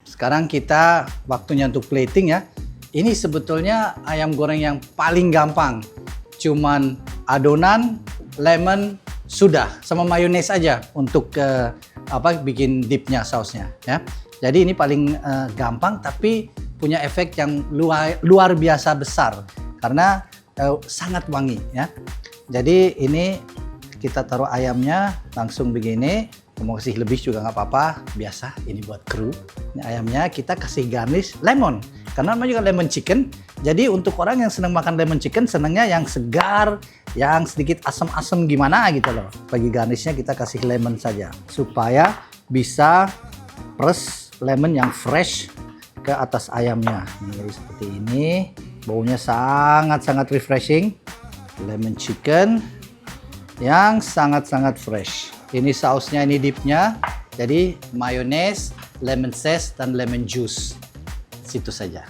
Sekarang kita waktunya untuk plating ya. Ini sebetulnya ayam goreng yang paling gampang. Cuman adonan, lemon, sudah sama mayones aja untuk bikin dipnya, sausnya ya. Jadi ini paling gampang tapi punya efek yang luar biasa besar karena sangat wangi ya. Jadi ini kita taruh ayamnya langsung begini. Mau kasih lebih juga nggak apa-apa, biasa. Ini buat kru. Ini ayamnya kita kasih garnish lemon, karena namanya juga lemon chicken. Jadi untuk orang yang senang makan lemon chicken, senangnya yang segar, yang sedikit asam-asam gimana gitu loh. Bagi garnishnya kita kasih lemon saja, supaya bisa press lemon yang fresh ke atas ayamnya. Jadi seperti ini, baunya sangat-sangat refreshing. Lemon chicken yang sangat-sangat fresh. Ini sausnya, ini dipnya. Jadi mayones, lemon zest, dan lemon juice. Situ saja.